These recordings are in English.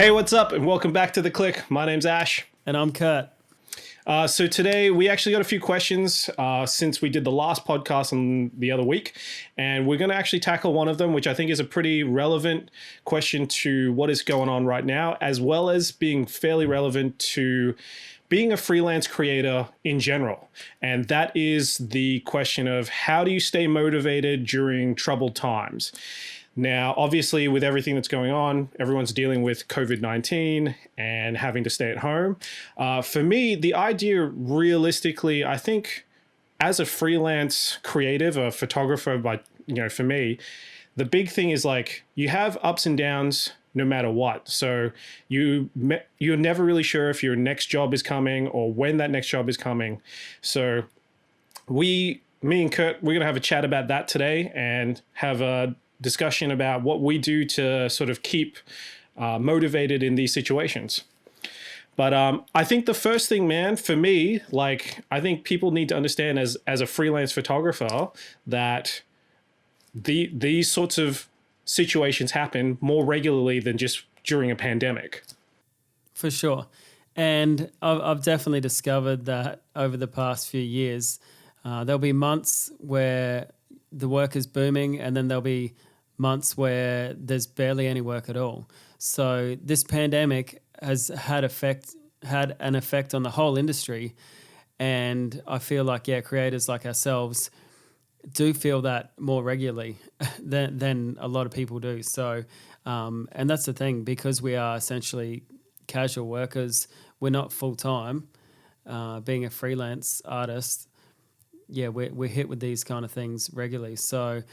Hey, what's up? And welcome back to The Click. My name's Ash. And I'm Kurt. So today we actually got a few questions since we did the last podcast on the other week. And we're going to actually tackle one of them, which I think is a pretty relevant question to what is going on right now, as well as being fairly relevant to being a freelance creator in general. And that is the question of how do you stay motivated during troubled times? Now, obviously, with everything that's going on, everyone's dealing with COVID-19 and having to stay at home. For me, the idea realistically, I think as a freelance creative, a photographer, for me, the big thing is like you have ups and downs no matter what. So you're never really sure if your next job is coming or when that next job is coming. So me and Kurt, we're going to have a chat about that today and have a discussion about what we do to sort of keep motivated in these situations. But I think the first thing, man, for me, I think people need to understand as a freelance photographer that these sorts of situations happen more regularly than just during a pandemic. For sure. And I've definitely discovered that over the past few years, there'll be months where the work is booming, and then there'll be months where there's barely any work at all. So this pandemic has had an effect on the whole industry. And I feel like, creators like ourselves do feel that more regularly than a lot of people do. So, and that's the thing, because we are essentially casual workers, we're not full-time, being a freelance artist, we're hit with these kind of things regularly. So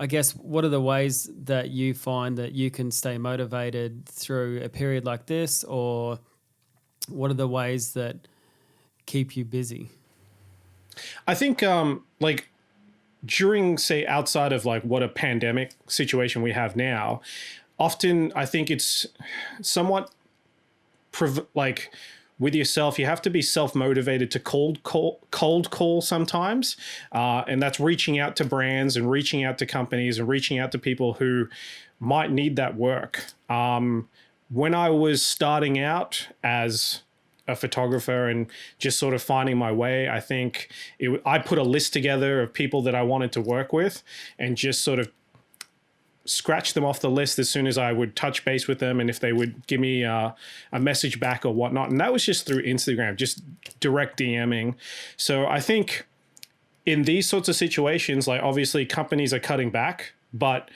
I guess what are the ways that you find that you can stay motivated through a period like this, or what are the ways that keep you busy? I think during, say, outside of what a pandemic situation we have now, often I think it's somewhat with yourself, you have to be self-motivated to cold call sometimes. And that's reaching out to brands and reaching out to companies and reaching out to people who might need that work. When I was starting out as a photographer and just sort of finding my way, I think I put a list together of people that I wanted to work with and just sort of scratch them off the list as soon as I would touch base with them and if they would give me a message back or whatnot. And that was just through Instagram, just direct DMing. So I think in these sorts of situations, obviously companies are cutting back, but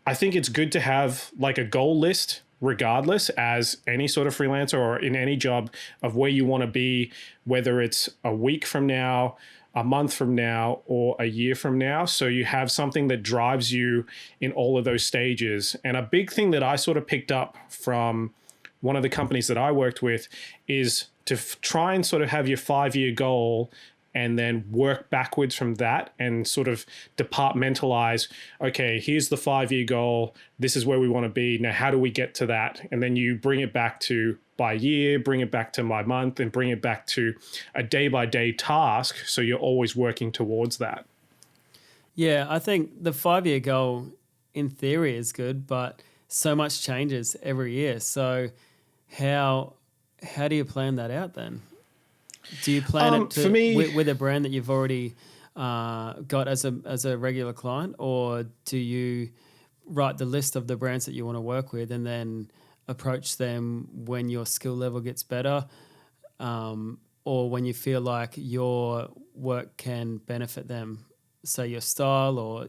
I think it's good to have a goal list regardless, as any sort of freelancer or in any job, of where you want to be, whether it's a week from now, a month from now, or a year from now. So you have something that drives you in all of those stages. And a big thing that I sort of picked up from one of the companies that I worked with is to try and sort of have your 5-year goal and then work backwards from that and sort of departmentalize, okay, here's the 5-year goal. This is where we want to be. Now, how do we get to that? And then you bring it back to by year, bring it back to by month, and bring it back to a day-by-day task. So you're always working towards that. Yeah, I think the 5-year goal in theory is good, but so much changes every year. So how do you plan that out then? Do you plan it for me, with a brand that you've already got as a regular client, or do you write the list of the brands that you want to work with and then approach them when your skill level gets better, or when you feel like your work can benefit them, say your style, or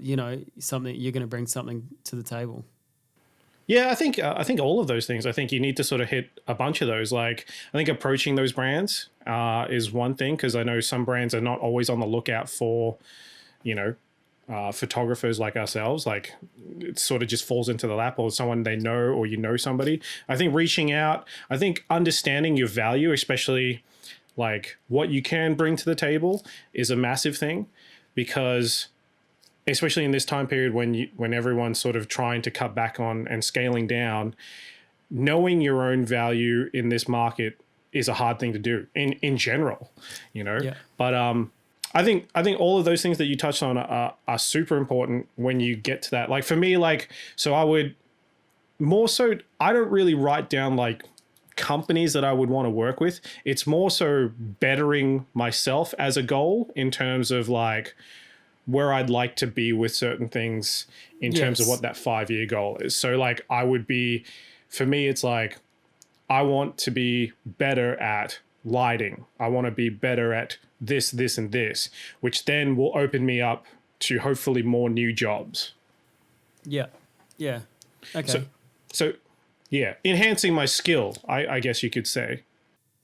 something you're going to bring something to the table? Yeah, I think all of those things. I think you need to sort of hit a bunch of those. I think approaching those brands is one thing, because I know some brands are not always on the lookout for, photographers like ourselves. It sort of just falls into the lap, or someone they know, or somebody. I think reaching out, I think understanding your value, especially what you can bring to the table, is a massive thing, because especially in this time period when everyone's sort of trying to cut back on and scaling down, knowing your own value in this market is a hard thing to do in general, Yeah. But I think all of those things that you touched on are super important when you get to that. For me, so I would more so, I don't really write down like companies that I would want to work with. It's more so bettering myself as a goal in terms of like where I'd like to be with certain things in terms of Yes. what that 5-year goal is. So like for me, it's like, I want to be better at lighting. I want to be better at this, and this, which then will open me up to hopefully more new jobs. Yeah. Yeah. Okay. So yeah, enhancing my skill, I guess you could say.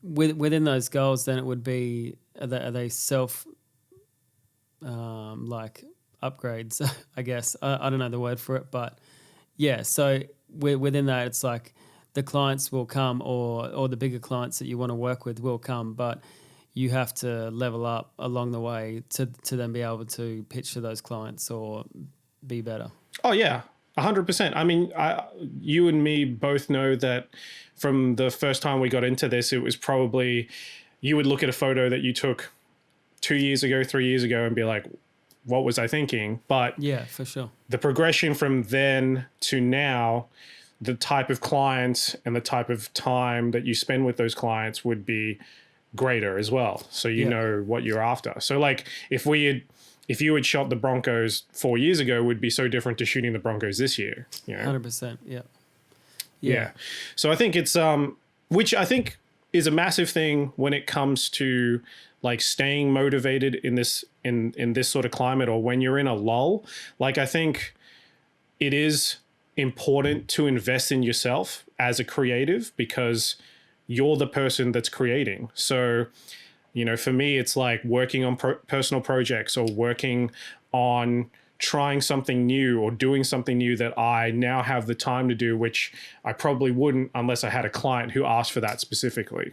Within those goals, then it would be, are they self like upgrades? I guess I don't know the word for it, but yeah. So within that, it's like the clients will come, or the bigger clients that you want to work with will come, but you have to level up along the way to then be able to pitch to those clients or be better. Oh yeah, 100%. I mean, you and me both know that from the first time we got into this, it was probably, you would look at a photo that you took 2 years ago, 3 years ago, and be like, what was I thinking? But Yeah, for sure. the progression from then to now, the type of clients and the type of time that you spend with those clients would be greater as well. So you Yeah. know what you're after. So like if you had shot the Broncos 4 years ago, would be so different to shooting the Broncos this year. You know? 100%. Yeah. Yeah. So I think it's which I think is a massive thing when it comes to like staying motivated in this sort of climate, or when you're in a lull. Like I think it is important to invest in yourself as a creative, because you're the person that's creating. So, you know, for me, it's like working on personal projects, or working on trying something new, or doing something new that I now have the time to do, which I probably wouldn't unless I had a client who asked for that specifically.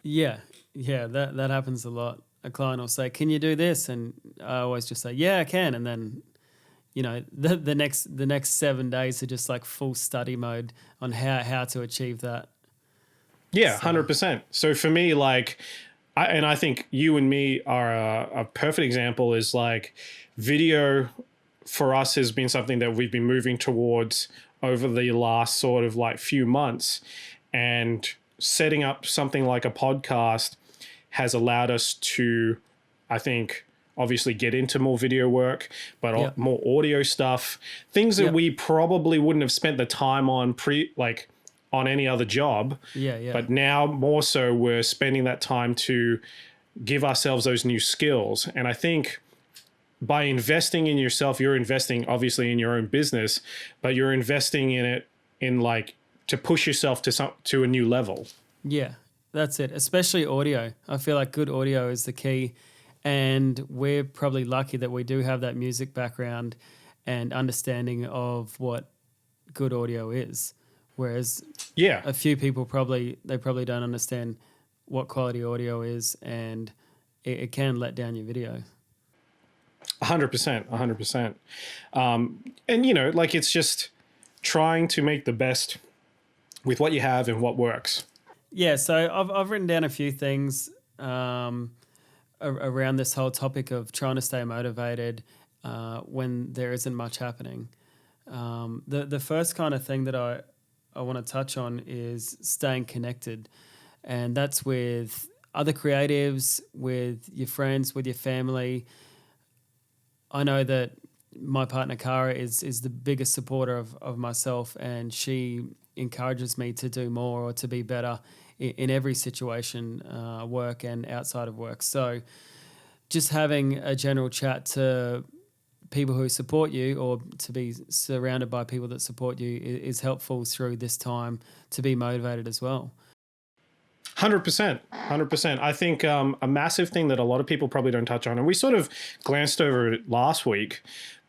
Yeah. Yeah. That happens a lot. A client will say, "Can you do this?" And I always just say, "Yeah, I can." And then, you know, the next 7 days are just like full study mode on how to achieve that. Yeah, 100%. So for me, like, I think you and me are a perfect example. Is like video for us has been something that we've been moving towards over the last sort of like few months, and setting up something like a podcast has allowed us to, I think, obviously get into more video work, but Yep. more audio stuff, things that Yep. we probably wouldn't have spent the time on on any other job. Yeah. Yeah. But now more so, we're spending that time to give ourselves those new skills. And I think by investing in yourself, you're investing obviously in your own business, but you're investing in it in like to push yourself to a new level. Yeah, that's it. Especially audio. I feel like good audio is the key. And we're probably lucky that we do have that music background and understanding of what good audio is. Whereas Yeah. a few people probably don't understand what quality audio is, and it can let down your video. 100%. 100%. And, you know, like it's just trying to make the best with what you have and what works. Yeah, so I've written down a few things around this whole topic of trying to stay motivated when there isn't much happening. The first kind of thing that I want to touch on is staying connected, and that's with other creatives, with your friends, with your family. I know that my partner Cara is the biggest supporter of myself, and she encourages me to do more or to be better in every situation, work and outside of work. So just having a general chat to people who support you, or to be surrounded by people that support you, is helpful through this time to be motivated as well. 100%. 100%. I think a massive thing that a lot of people probably don't touch on, and we sort of glanced over it last week,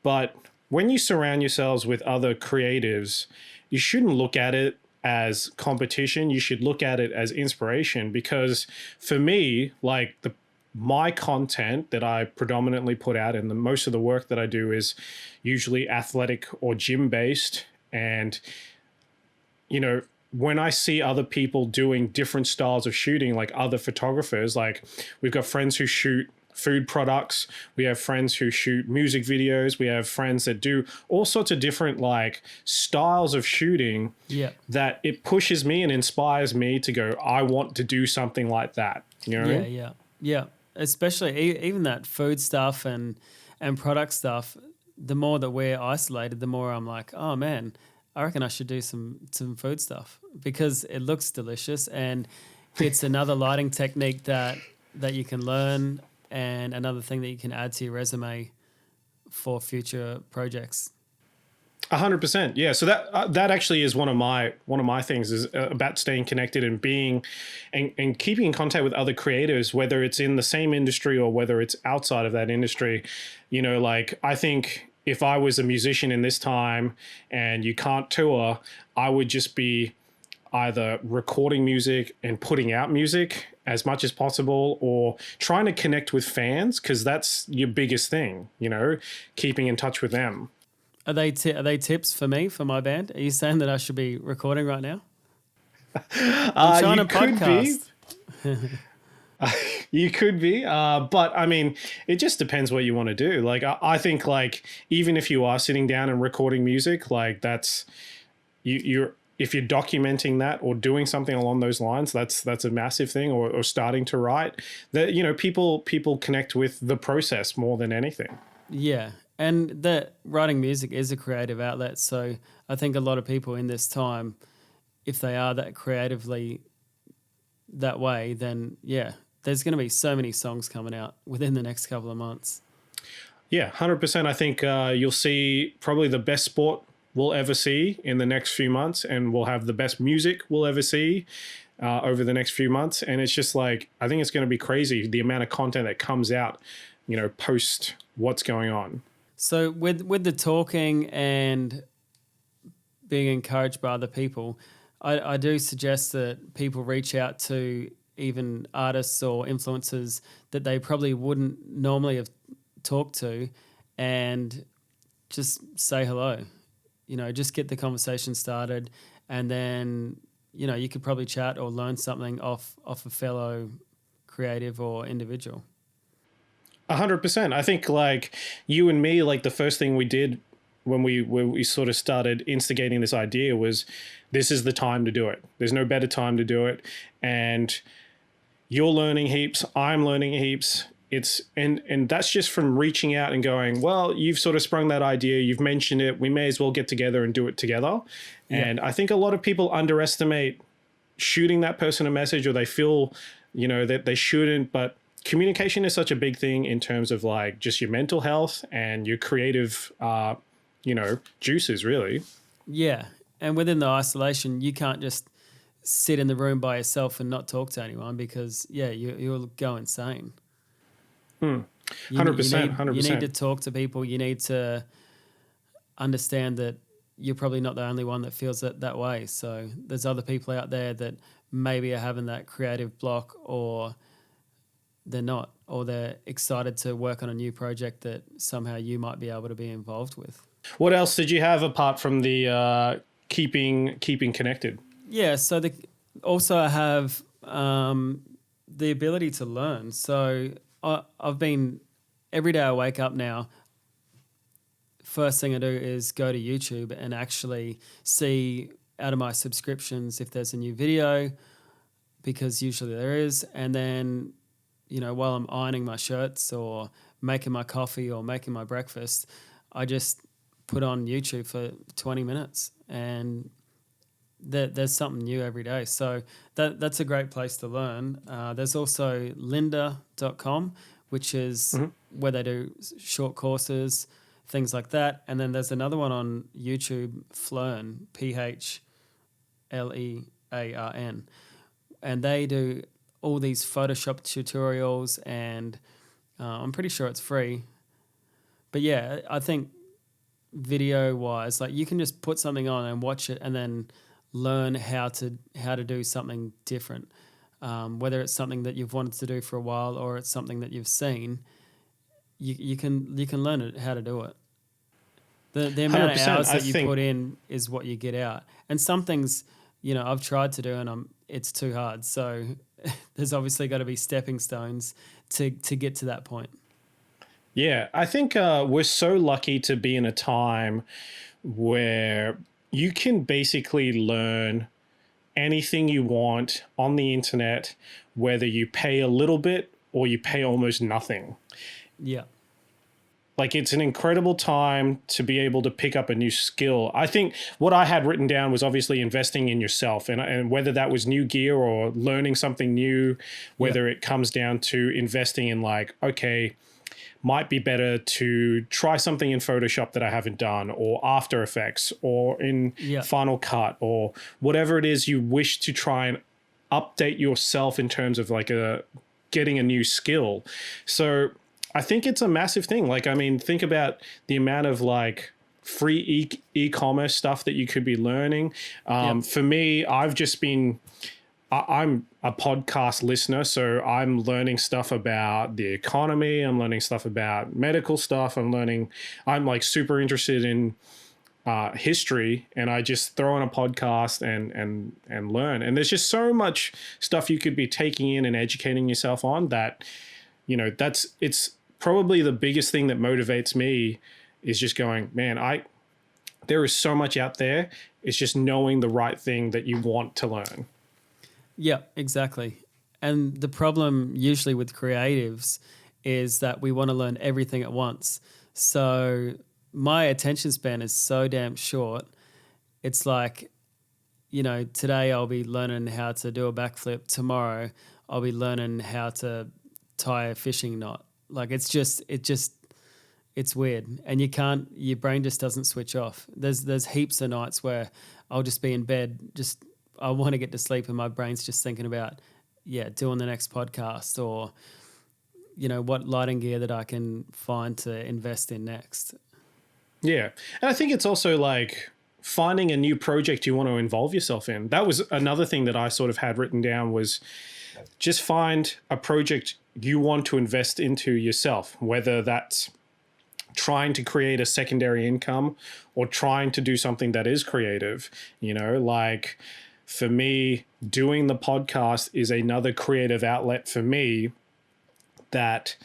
but when you surround yourselves with other creatives, you shouldn't look at it as competition. You should look at it as inspiration, because for me, like my content that I predominantly put out, and most of the work that I do is usually athletic or gym based. And, you know, when I see other people doing different styles of shooting, like other photographers, like we've got friends who shoot food products. We have friends who shoot music videos. We have friends that do all sorts of different like styles of shooting. Yeah. That it pushes me and inspires me to go, I want to do something like that. You know what I mean? Yeah. Especially even that food stuff and product stuff. The more that we're isolated, the more I'm like, oh man, I reckon I should do some food stuff because it looks delicious and it's another lighting technique that you can learn and another thing that you can add to your resume for future projects. 100%. Yeah. So that actually is one of my things is about staying connected and being and keeping in contact with other creators, whether it's in the same industry or whether it's outside of that industry. You know, like I think if I was a musician in this time and you can't tour, I would just be either recording music and putting out music as much as possible or trying to connect with fans because that's your biggest thing, you know, keeping in touch with them. Are they tips for me, for my band? Are you saying that I should be recording right now? I'm trying to podcast. You could be, but I mean, it just depends what you want to do. Like, I think, like, even if you are sitting down and recording music, like that's you're if you're documenting that or doing something along those lines, that's a massive thing. Or starting to write, that you know, people connect with the process more than anything. Yeah, and that writing music is a creative outlet. So I think a lot of people in this time, if they are that creatively that way, then yeah, there's going to be so many songs coming out within the next couple of months. Yeah, 100%. I think you'll see probably the best sport we'll ever see in the next few months, and we'll have the best music we'll ever see over the next few months. And it's just like, I think it's going to be crazy, the amount of content that comes out, you know, post what's going on. So with the talking and being encouraged by other people, I do suggest that people reach out to even artists or influencers that they probably wouldn't normally have talked to and just say hello. You know, just get the conversation started and then, you know, you could probably chat or learn something off a fellow creative or individual. 100%. I think like you and me, like the first thing we did when we sort of started instigating this idea was this is the time to do it. There's no better time to do it. And you're learning heaps. I'm learning heaps. And that's just from reaching out and going, well, you've sort of sprung that idea. You've mentioned it. We may as well get together and do it together. Yeah. And I think a lot of people underestimate shooting that person a message, or they feel, you know, that they shouldn't, but communication is such a big thing in terms of like just your mental health and your creative, you know, juices really. Yeah. And within the isolation, you can't just sit in the room by yourself and not talk to anyone because, yeah, you'll go insane. 100%. You need to talk to people. You need to understand that you're probably not the only one that feels that way. So there's other people out there that maybe are having that creative block, or they're not, or they're excited to work on a new project that somehow you might be able to be involved with. What else did you have apart from the keeping connected? Yeah, so also I have the ability to learn. So I've been, every day I wake up now, first thing I do is go to YouTube and actually see out of my subscriptions if there's a new video, because usually there is. And then, you know, while I'm ironing my shirts or making my coffee or making my breakfast, I just put on YouTube for 20 minutes and there's something new every day. So that's a great place to learn. There's also lynda.com, which is where they do short courses, things like that. And then there's another one on YouTube, Phlearn, Phlearn. And they do all these Photoshop tutorials, and I'm pretty sure it's free. But yeah, I think video-wise, like you can just put something on and watch it and then learn how to do something different, whether it's something that you've wanted to do for a while or it's something that you've seen. You can learn it, how to do it. The amount of hours that you put in is what you get out. And some things, you know, I've tried to do and it's too hard. So there's obviously got to be stepping stones to get to that point. Yeah, I think we're so lucky to be in a time where you can basically learn anything you want on the internet, whether you pay a little bit or you pay almost nothing. Yeah. Like, it's an incredible time to be able to pick up a new skill. I think what I had written down was obviously investing in yourself, and whether that was new gear or learning something new, whether it comes down to investing in like, okay, might be better to try something in Photoshop that I haven't done, or After Effects, or in Final Cut, or whatever it is you wish to try and update yourself in terms of like getting a new skill. So I think it's a massive thing. Like, I mean, think about the amount of like free e-commerce stuff that you could be learning. For me, I'm a podcast listener, so I'm learning stuff about the economy. I'm learning stuff about medical stuff. I'm like super interested in history, and I just throw on a podcast and learn. And there's just so much stuff you could be taking in and educating yourself on that, it's probably the biggest thing that motivates me is just going, man, there is so much out there. It's just knowing the right thing that you want to learn. Yeah, exactly. And the problem usually with creatives is that we want to learn everything at once. So my attention span is so damn short. It's like, today I'll be learning how to do a backflip. Tomorrow I'll be learning how to tie a fishing knot. Like, it's weird. And your brain just doesn't switch off. There's heaps of nights where I'll just be in bed, I want to get to sleep and my brain's just thinking about, doing the next podcast or, what lighting gear that I can find to invest in next. Yeah. And I think it's also like finding a new project you want to involve yourself in. That was another thing that I sort of had written down, was just find a project you want to invest into yourself, whether that's trying to create a secondary income or trying to do something that is creative. Like for me, doing the podcast is another creative outlet for me that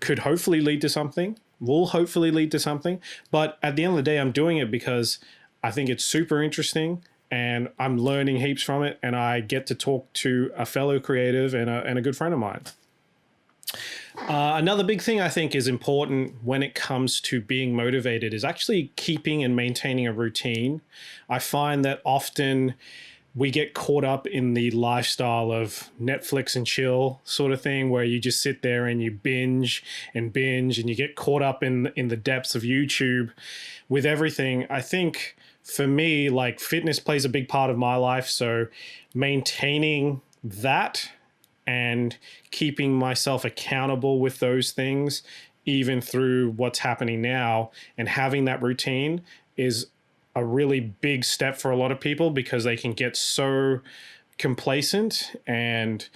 could hopefully lead to something, will hopefully lead to something. But at the end of the day, I'm doing it because I think it's super interesting and I'm learning heaps from it, and I get to talk to a fellow creative and a good friend of mine. Another big thing I think is important when it comes to being motivated is actually keeping and maintaining a routine. I find that often we get caught up in the lifestyle of Netflix and chill sort of thing, where you just sit there and you binge and you get caught up in the depths of YouTube with everything. I think for me, like, fitness plays a big part of my life. So maintaining that and keeping myself accountable with those things, even through what's happening now, and having that routine is a really big step for a lot of people, because they can get so complacent and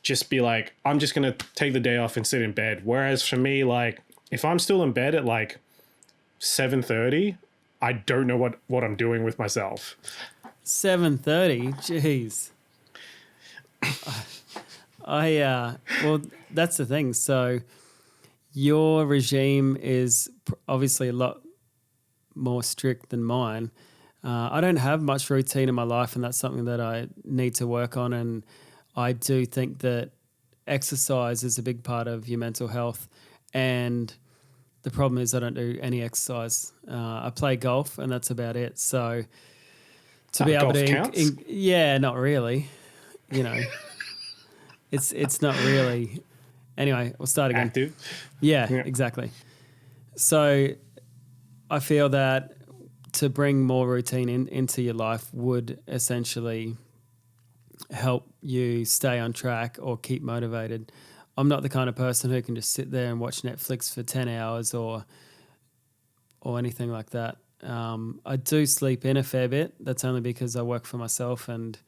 just be like, I'm just going to take the day off and sit in bed. Whereas for me, like, if I'm still in bed at like 7:30, I don't know what I'm doing with myself. 7:30? Jeez. Well, that's the thing. So your regime is obviously a lot more strict than mine. I don't have much routine in my life, and that's something that I need to work on. And I do think that exercise is a big part of your mental health. And the problem is I don't do any exercise. I play golf, and that's about it. So to be able to, yeah, not really. It's not really. Anyway, we'll start again. Active. Yeah, exactly. So I feel that to bring more routine into your life would essentially help you stay on track or keep motivated. I'm not the kind of person who can just sit there and watch Netflix for 10 hours or anything like that. I do sleep in a fair bit. That's only because I work for myself, and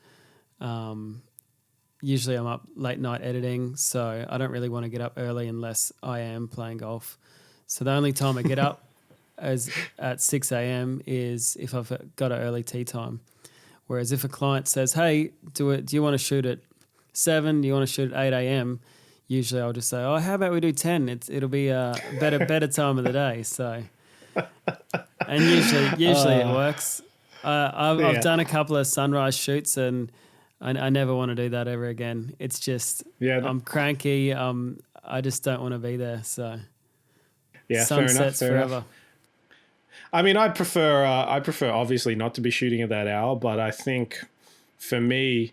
usually I'm up late night editing, so I don't really want to get up early unless I am playing golf. So the only time I get up is at 6 a.m. is if I've got an early tea time. Whereas if a client says, hey, do you want to shoot at 7? Do you want to shoot at 8 a.m.? Usually I'll just say, oh, how about we do 10? It'll be a better time of the day. So, and usually it works. I've done a couple of sunrise shoots, and I never want to do that ever again. It's just I'm cranky. I just don't want to be there. So sunsets fair forever. enough. I mean, I prefer obviously not to be shooting at that hour, but I think for me,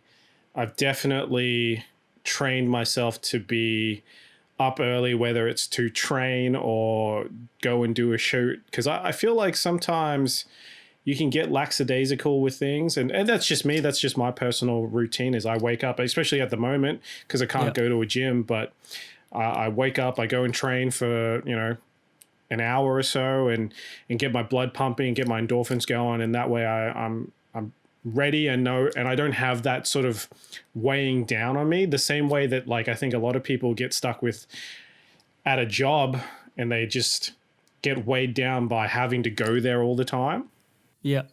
I've definitely trained myself to be up early, whether it's to train or go and do a shoot. Because I feel like sometimes you can get lackadaisical with things. And that's just me. That's just my personal routine is I wake up, especially at the moment, because I can't go to a gym. But I wake up, I go and train for, an hour or so and get my blood pumping, get my endorphins going. And that way I'm ready and I don't have that sort of weighing down on me the same way that like I think a lot of people get stuck with at a job and they just get weighed down by having to go there all the time. Yeah.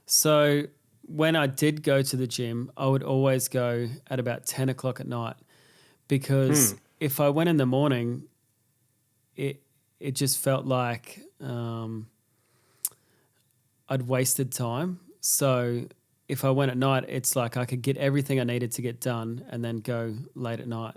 So when I did go to the gym, I would always go at about 10 o'clock at night because if I went in the morning, it just felt like I'd wasted time. So if I went at night, it's like I could get everything I needed to get done and then go late at night.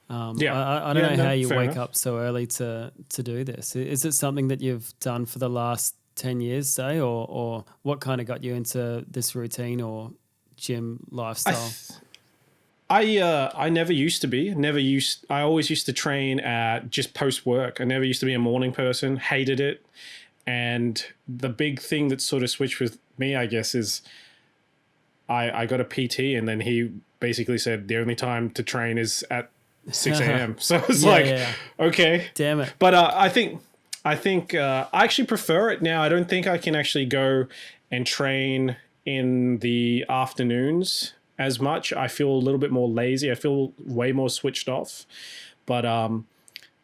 I don't know how you wake up so early to do this. Is it something that you've done for the last 10 years, say, or what kind of got you into this routine or gym lifestyle? I never used to be. I always used to train at just post work. I never used to be a morning person. Hated it. And the big thing that sort of switched with me, I guess, is I got a PT, and then he basically said the only time to train is at 6 a.m. So it's okay, damn it. But I think I actually prefer it now. I don't think I can actually go and train in the afternoons as much. I feel a little bit more lazy. I feel way more switched off. But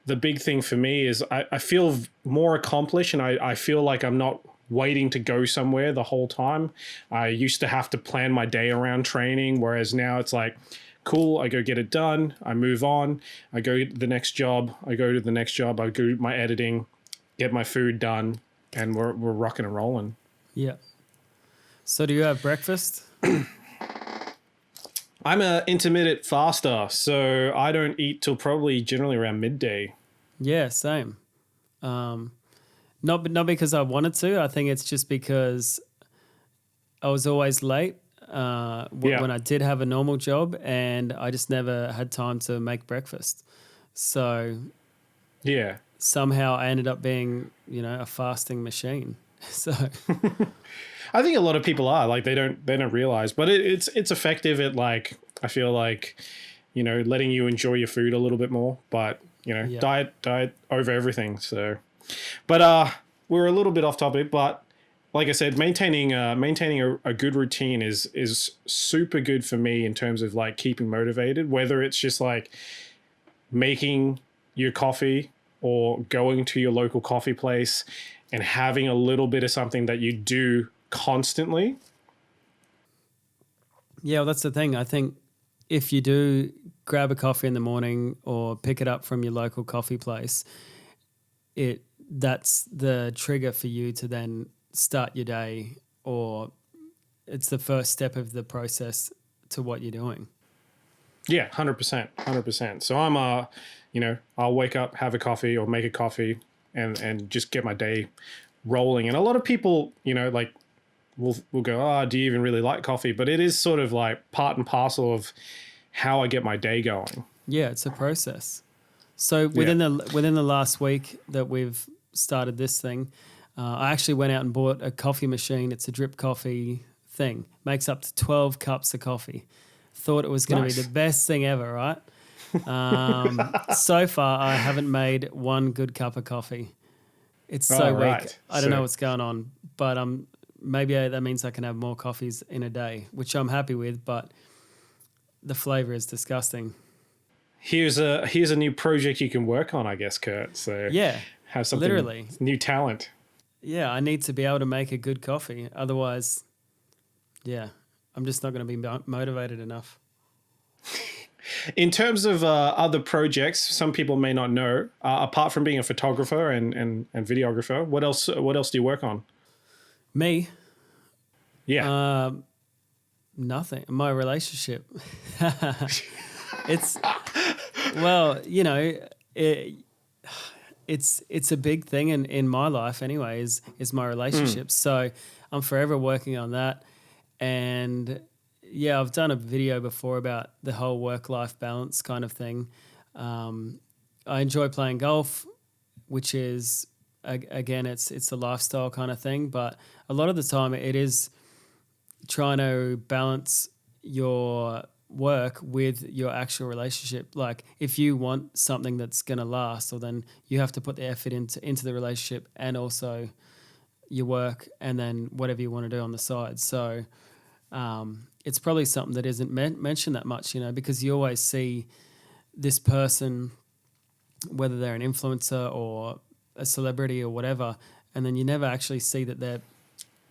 the big thing for me is I feel more accomplished, and I feel like I'm not waiting to go somewhere the whole time. I used to have to plan my day around training, whereas now it's like, cool, I go get it done, I move on, I go to the next job, I do my editing, get my food done, and we're rocking and rolling. Yeah. So do you have breakfast? I'm an intermittent faster, so I don't eat till probably generally around midday. Yeah, same. Not because I wanted to. I think it's just because I was always late when I did have a normal job, and I just never had time to make breakfast. So somehow I ended up being, a fasting machine. So I think a lot of people are like they don't realize, but it's effective at like I feel like letting you enjoy your food a little bit more. But diet over everything. So, but we're a little bit off topic. But like I said, maintaining a good routine is super good for me in terms of like keeping motivated. Whether it's just like making your coffee or going to your local coffee place and having a little bit of something that you do constantly. Yeah, well, that's the thing. I think if you do grab a coffee in the morning or pick it up from your local coffee place, that's the trigger for you to then start your day, or it's the first step of the process to what you're doing. Yeah, 100%. So I'm I'll wake up, have a coffee or make a coffee and just get my day rolling. And a lot of people, like will go, oh, do you even really like coffee? But it is sort of like part and parcel of how I get my day going. Yeah, it's a process. So within the last week that we've started this thing, I actually went out and bought a coffee machine. It's a drip coffee thing. Makes up to 12 cups of coffee. Thought it was going to be the best thing ever, right? So far, I haven't made one good cup of coffee. It's so weak. I don't know what's going on, but maybe that means I can have more coffees in a day, which I'm happy with, but the flavor is disgusting. Here's a new project you can work on, I guess, Kurt. So have something literally new talent. Yeah, I need to be able to make a good coffee. Otherwise, I'm just not going to be motivated enough. In terms of other projects, some people may not know. Apart from being a photographer and videographer, what else? What else do you work on? Me, Yeah. nothing. My relationship. It's well, you know, it, it's a big thing in my life anyway. Is my relationships. So I'm forever working on that, and yeah, I've done a video before about the whole work-life balance kind of thing. I enjoy playing golf, which is again, it's a lifestyle kind of thing, but a lot of the time it is trying to balance your work with your actual relationship. Like if you want something that's going to last, well, then you have to put the effort into the relationship and also your work and then whatever you want to do on the side. So it's probably something that isn't mentioned that much, you know, because you always see this person, whether they're an influencer or a celebrity or whatever, and then you never actually see that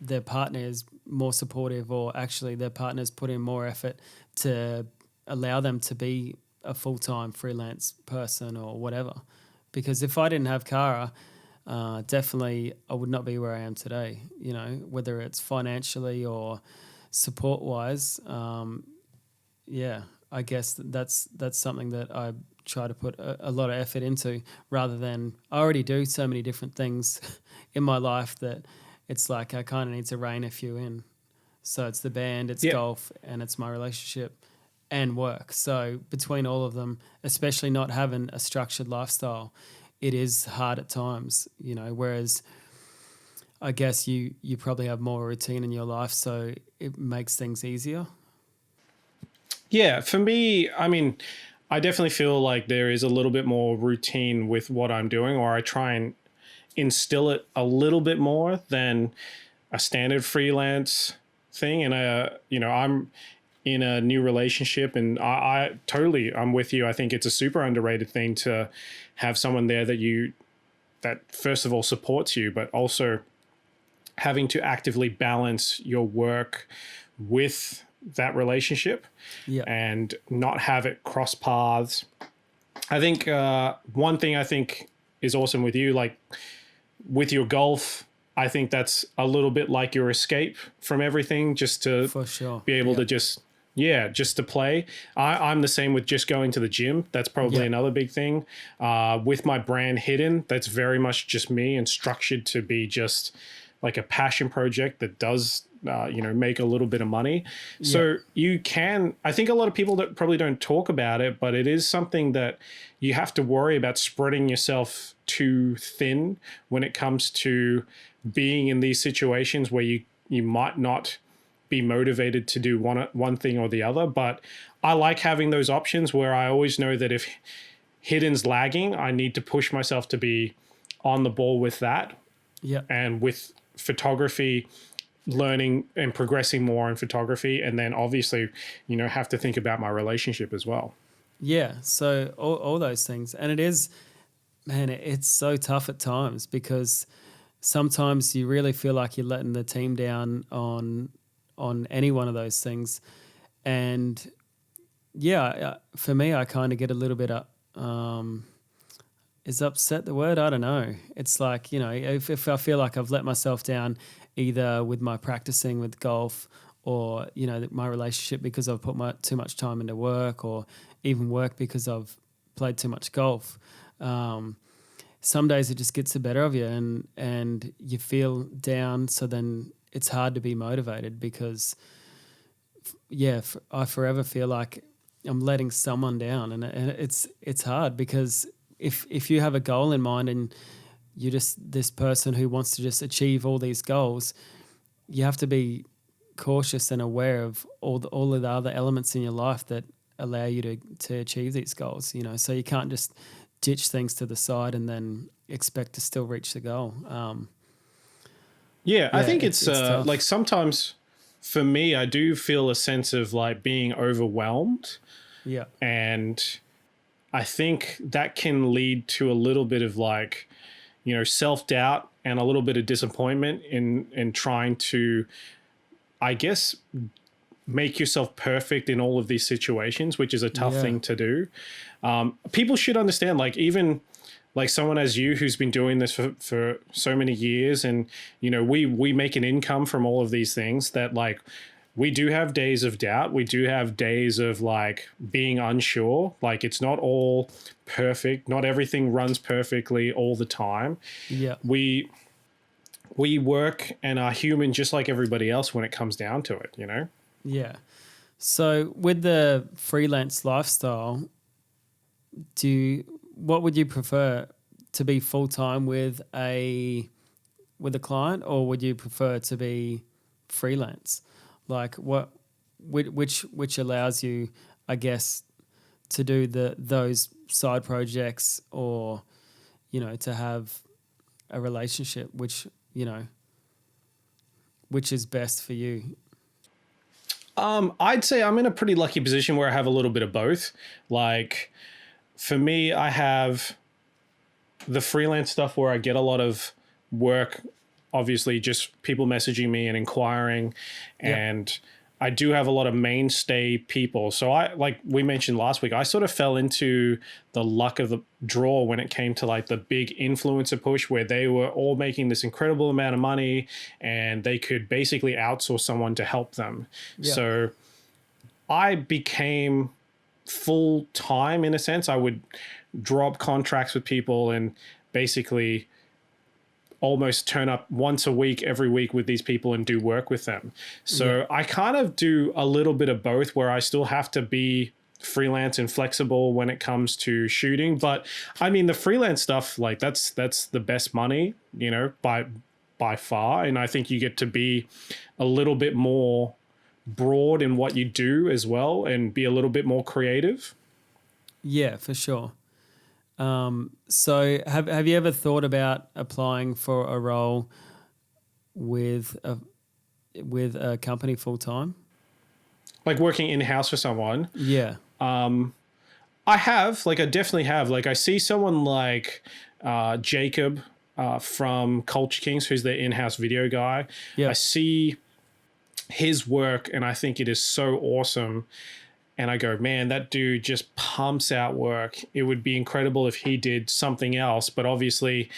their partner is more supportive, or actually their partner's put in more effort to allow them to be a full-time freelance person or whatever. Because if I didn't have Cara, definitely I would not be where I am today, you know, whether it's financially or support-wise. Yeah, I guess that's something that I try to put a lot of effort into, rather than I already do so many different things in my life that it's like I kind of need to rein a few in. So it's the band, it's Yeah. golf, and it's my relationship and work. So between all of them, especially not having a structured lifestyle, it is hard at times, you know, whereas I guess you probably have more routine in your life, so it makes things easier. Yeah, for me, I mean, I definitely feel like there is a little bit more routine with what I'm doing, or I try and instill it a little bit more than a standard freelance thing. And I'm in a new relationship, and I totally, I'm with you. I think it's a super underrated thing to have someone there that first of all supports you, but also having to actively balance your work with that relationship Yeah. and not have it cross paths. I think one thing I think is awesome with you, like with your golf, I think that's a little bit like your escape from everything, just to For sure. be able Yeah. to just to play. I'm the same with just going to the gym. That's probably Yeah. another big thing. With my brand Hidden, that's very much just me and structured to be just like a passion project that does make a little bit of money. So you can, I think a lot of people that probably don't talk about it, but it is something that you have to worry about spreading yourself too thin when it comes to being in these situations where you might not be motivated to do one thing or the other. But I like having those options where I always know that if Hidden's lagging, I need to push myself to be on the ball with that. Yeah. And with photography, learning and progressing more in photography, and then obviously have to think about my relationship as well. Yeah. So all those things. And it is, man, it's so tough at times, because sometimes you really feel like you're letting the team down on any one of those things. And yeah, for me, I kind of get a little bit is upset the word? I don't know. It's like, you know, if I feel like I've let myself down either with my practicing with golf, or, you know, my relationship because I've put too much time into work, or even work because I've played too much golf. Some days it just gets the better of you, and you feel down. So then it's hard to be motivated, because I forever feel like I'm letting someone down, and it's hard, because if you have a goal in mind and you're just this person who wants to just achieve all these goals, you have to be cautious and aware of all of the other elements in your life that allow you to achieve these goals, you know. So you can't just ditch things to the side and then expect to still reach the goal. I think it's tough. like sometimes for me, I do feel a sense of like being overwhelmed, Yeah. and I think that can lead to a little bit of like, self-doubt and a little bit of disappointment in trying to, I guess, make yourself perfect in all of these situations, which is a tough Yeah. thing to do. People should understand, like, even like someone as you who's been doing this for so many years, and we make an income from all of these things, that like we do have days of doubt. We do have days of like being unsure. Like, it's not all perfect. Not everything runs perfectly all the time. Yeah. We work and are human just like everybody else when it comes down to it, Yeah. So with the freelance lifestyle, what would you prefer, to be full time with a client, or would you prefer to be freelance? Like which allows you, I guess, to do those side projects, or to have a relationship, which is best for you? I'd say I'm in a pretty lucky position where I have a little bit of both. Like, for me, I have the freelance stuff where I get a lot of work, obviously just people messaging me and inquiring. Yeah. And I do have a lot of mainstay people. So like we mentioned last week, I sort of fell into the luck of the draw when it came to like the big influencer push, where they were all making this incredible amount of money and they could basically outsource someone to help them. Yeah. So I became full time in a sense. I would drop contracts with people and basically almost turn up once a week, every week with these people and do work with them. So I kind of do a little bit of both, where I still have to be freelance and flexible when it comes to shooting. But I mean, the freelance stuff, like that's the best money, by far. And I think you get to be a little bit more broad in what you do as well, and be a little bit more creative. Yeah, for sure. So have you ever thought about applying for a role with a company full time? Like working in-house for someone. Yeah. I have, like, I definitely have. Like, I see someone like Jacob from Culture Kings, who's their in-house video guy. Yeah. I see his work and I think it is so awesome. And I go, man, that dude just pumps out work. It would be incredible if he did something else. But obviously,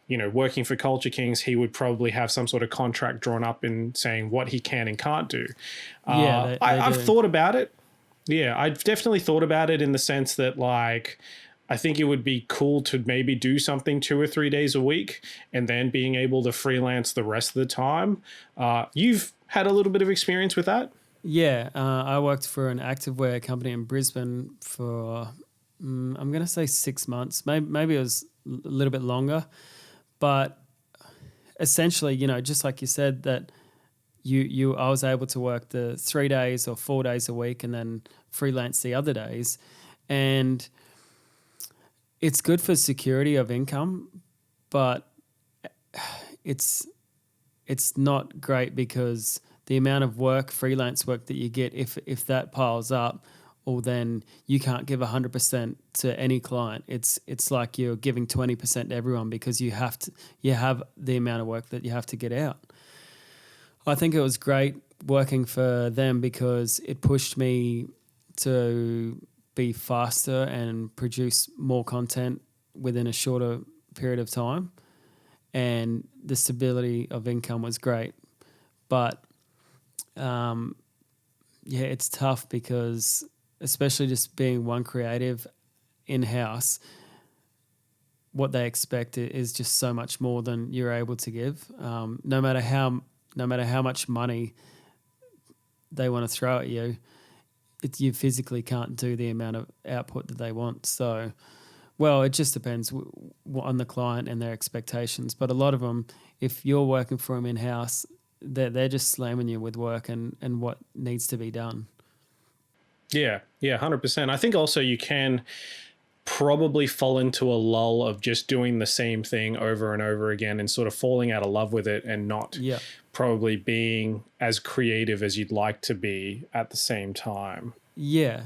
working for Culture Kings, he would probably have some sort of contract drawn up in saying what he can and can't do. Yeah, I've thought about it. Yeah, I've definitely thought about it in the sense that, like, I think it would be cool to maybe do something 2 or 3 days a week and then being able to freelance the rest of the time. You've had a little bit of experience with that? Yeah, I worked for an activewear company in Brisbane for, I'm going to say 6 months. Maybe it was a little bit longer. But essentially, just like you said, that I was able to work the 3 days or 4 days a week and then freelance the other days. And it's good for security of income, but it's not great, because the amount of freelance work that you get, if that piles up, or then you can't give 100% to any client. It's like you're giving 20% to everyone, because you have the amount of work that you have to get out. I think it was great working for them, because it pushed me to be faster and produce more content within a shorter period of time. And the stability of income was great. But it's tough, because especially just being one creative in-house, what they expect is just so much more than you're able to give. No matter how much money they want to throw at you, you physically can't do the amount of output that they want. So, well, it just depends on the client and their expectations. But a lot of them, if you're working for them in-house, they're just slamming you with work and what needs to be done. Yeah, 100%. I think also you can probably fall into a lull of just doing the same thing over and over again and sort of falling out of love with it, and not probably being as creative as you'd like to be at the same time. Yeah.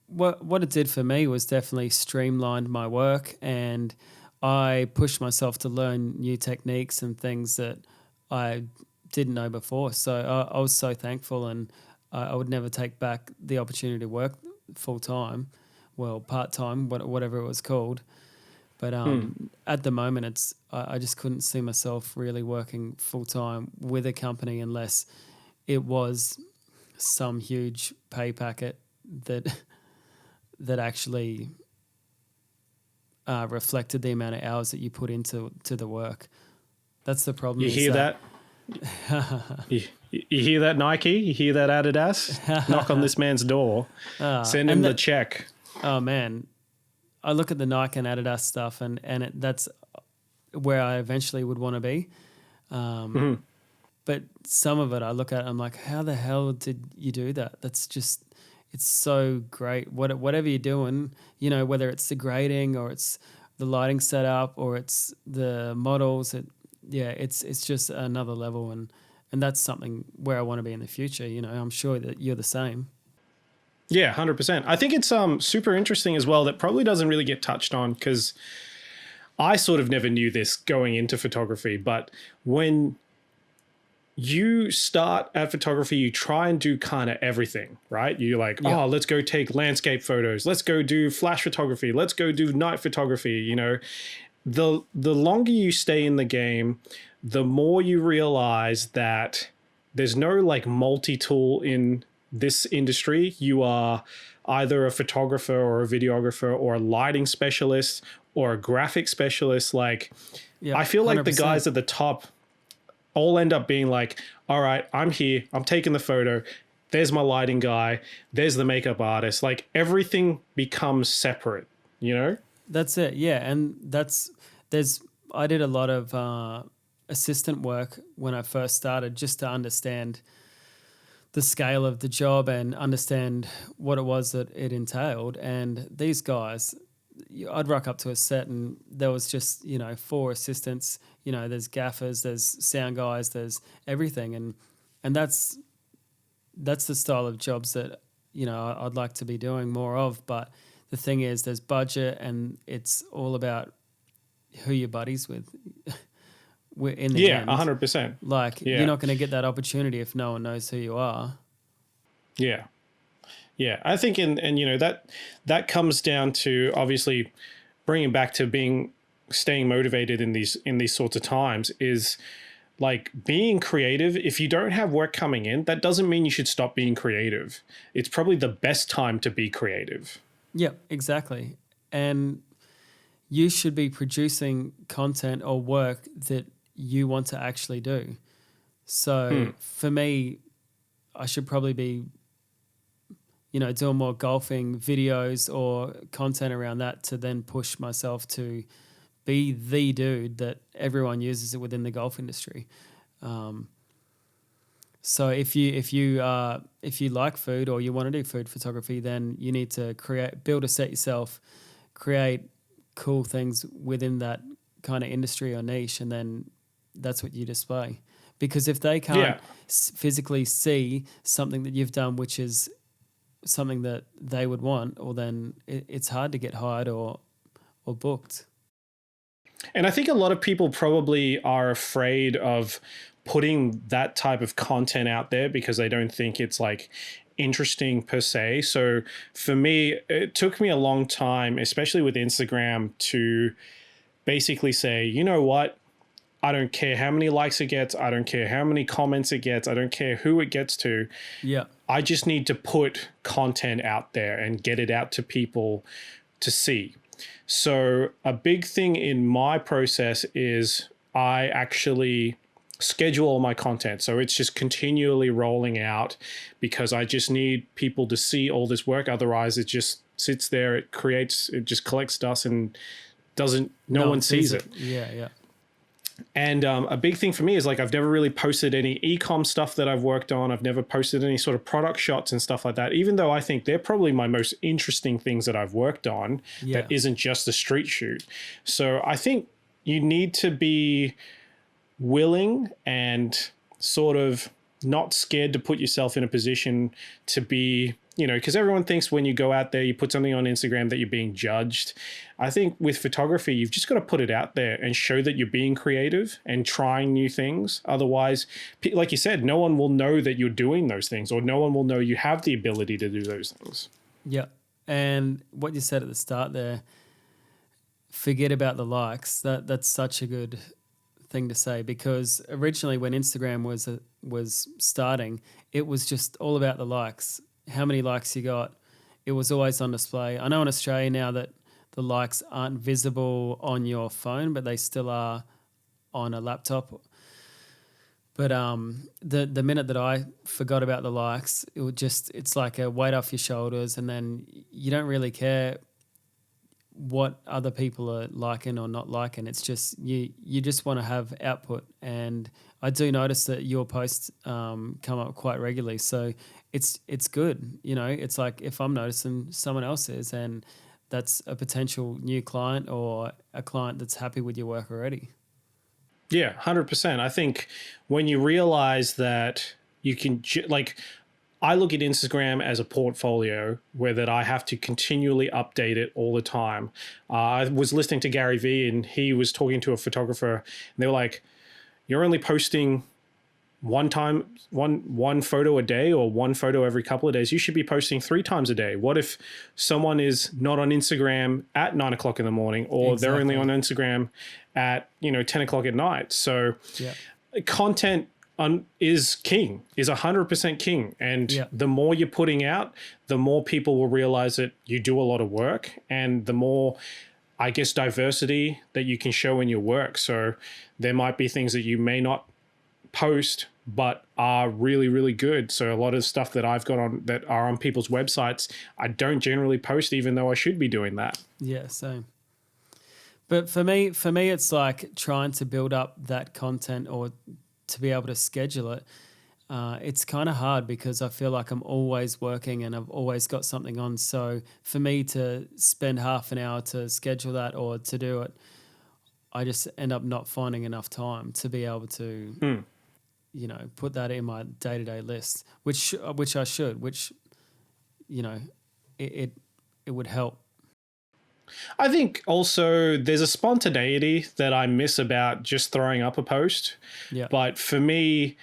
What it did for me was definitely streamlined my work, and I pushed myself to learn new techniques and things that I didn't know before. So I was so thankful, and I would never take back the opportunity to work full time, well, part time, whatever it was called. But at the moment, I just couldn't see myself really working full time with a company unless it was some huge pay packet that actually reflected the amount of hours that you put into the work. That's the problem. You hear that? You hear that, Nike? You hear that, Adidas? Knock on this man's door. Send him the check. Oh, man. I look at the Nike and Adidas stuff, and that's where I eventually would want to be. But some of it I look at, I'm like, how the hell did you do that? That's just, it's so great. Whatever you're doing, you know, whether it's the grading or it's the lighting setup or it's the models, it's just another level. And that's something where I want to be in the future. You know, I'm sure that you're the same. Yeah, 100%. I think it's super interesting as well that probably doesn't really get touched on, because I sort of never knew this going into photography. But when you start at photography, you try and do kind of everything, right? You're like, oh, let's go take landscape photos. Let's go do flash photography. Let's go do night photography. You know, the longer you stay in the game, the more you realize that there's no like multi-tool in this industry. You are either a photographer or a videographer or a lighting specialist or a graphic specialist. Like, I feel like 100%. The guys at the top all end up being like, all right, I'm here, I'm taking the photo. There's my lighting guy. There's the makeup artist. Like, everything becomes separate, you know? That's it. Yeah. And I did a lot of assistant work when I first started, just to understand the scale of the job and understand what it was that it entailed. And these guys, I'd rock up to a set and there was just, you know, 4 assistants, you know, there's gaffers, there's sound guys, there's everything. And that's the style of jobs that, you know, I'd like to be doing more of. But the thing is, there's budget and it's all about who you're buddies with. In the end, 100%. Like, you're not going to get that opportunity if no one knows who you are. Yeah. Yeah. I think, and you know, that comes down to obviously bringing back to staying motivated in these sorts of times is like being creative. If you don't have work coming in, that doesn't mean you should stop being creative. It's probably the best time to be creative. Yeah, exactly. And you should be producing content or work that you want to actually do. So for me, I should probably be, you know, doing more golfing videos or content around that to then push myself to be the dude that everyone uses it within the golf industry. So if you like food or you want to do food photography, then you need to build a set yourself, create cool things within that kind of industry or niche, and then that's what you display. Because if they can't physically see something that you've done, which is something that they would want, or then it's hard to get hired or booked. And I think a lot of people probably are afraid of putting that type of content out there because they don't think it's like interesting per se. So for me, it took me a long time, especially with Instagram, to basically say, you know what? I don't care how many likes it gets. I don't care how many comments it gets. I don't care who it gets to. Yeah. I just need to put content out there and get it out to people to see. So a big thing in my process is I actually schedule all my content. So it's just continually rolling out because I just need people to see all this work. Otherwise, it just sits there. It just collects dust and no one sees it. Yeah, yeah. And a big thing for me is like I've never really posted any e-com stuff that I've worked on. I've never posted any sort of product shots and stuff like that, even though I think they're probably my most interesting things that I've worked on that isn't just a street shoot. So I think you need to be willing and sort of not scared to put yourself in a position to be because everyone thinks when you go out there, you put something on Instagram that you're being judged. I think with photography, you've just got to put it out there and show that you're being creative and trying new things. Otherwise, like you said, no one will know that you're doing those things, or no one will know you have the ability to do those things. Yeah. And what you said at the start there, forget about the likes. That's such a good thing to say, because originally when Instagram was starting, it was just all about the likes. How many likes you got? It was always on display. I know in Australia now that the likes aren't visible on your phone, but they still are on a laptop. But the minute that I forgot about the likes, it's like a weight off your shoulders, and then you don't really care what other people are liking or not liking. It's just you just want to have output. And I do notice that your posts come up quite regularly, so it's good. It's like if I'm noticing, someone else is, and that's a potential new client or a client that's happy with your work already. Yeah, 100%. I think when you realize that you can, I look at Instagram as a portfolio where that I have to continually update it all the time. I was listening to Gary Vee, and he was talking to a photographer, and they were like, you're only posting one photo a day, or one photo every couple of days. You should be posting 3 times a day. What if someone is not on Instagram at 9 o'clock in the morning, or Exactly. they're only on Instagram at 10 o'clock at night? So content is king, is 100% king. And the more you're putting out, the more people will realize that you do a lot of work, and the more, I guess, diversity that you can show in your work. So there might be things that you may not post but are really, really good. So a lot of stuff that I've got on that are on people's websites, I don't generally post, even though I should be doing that. Yeah, same. But for me, it's like trying to build up that content or to be able to schedule it. It's kind of hard because I feel like I'm always working and I've always got something on. So for me to spend half an hour to schedule that or to do it, I just end up not finding enough time to be able to, put that in my day-to-day list, which I should, it would help. I think also there's a spontaneity that I miss about just throwing up a post. Yeah. But for me,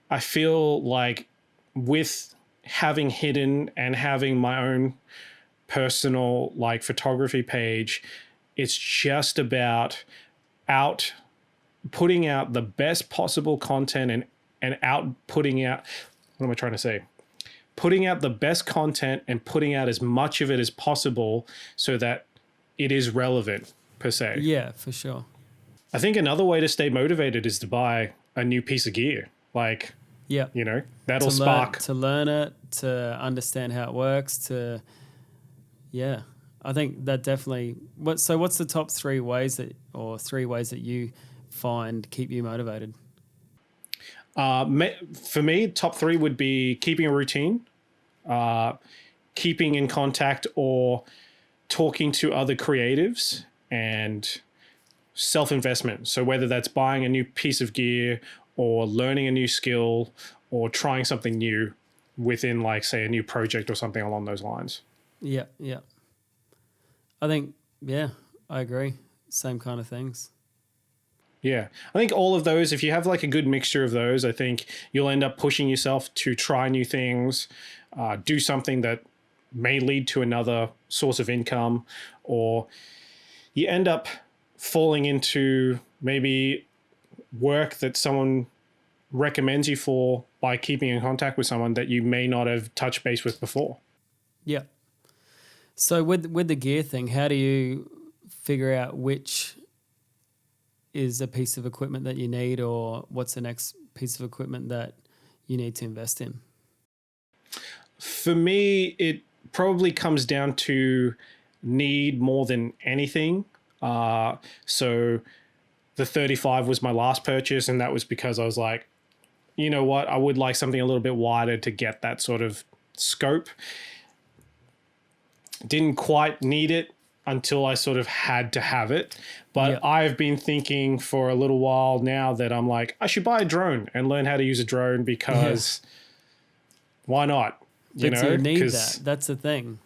I feel like with having Hidden and having my own personal photography page, it's just about putting out the best possible content and putting out the best content and putting out as much of it as possible so that it is relevant per se. Yeah, for sure. I think another way to stay motivated is to buy a new piece of gear. That'll spark. To learn it, to understand how it works, I think that definitely. What's the top 3 ways that you find keep you motivated? For me, top 3 would be keeping a routine, keeping in contact or talking to other creatives, and self-investment. So whether that's buying a new piece of gear or learning a new skill or trying something new within say a new project or something along those lines. Yeah. I think, I agree. Same kind of things. Yeah. I think all of those, if you have a good mixture of those, I think you'll end up pushing yourself to try new things, do something that may lead to another source of income, or you end up falling into maybe work that someone recommends you for by keeping in contact with someone that you may not have touched base with before. Yeah. So with the gear thing, how do you figure out which is a piece of equipment that you need, or what's the next piece of equipment that you need to invest in? For me, it probably comes down to need more than anything. So the 35 was my last purchase, and that was because I was like, you know what, I would like something a little bit wider to get that sort of scope. Didn't quite need it until I sort of had to have it. But I've been thinking for a little while now that I'm like, I should buy a drone and learn how to use a drone because why not? But do you need 'cause that? That's the thing.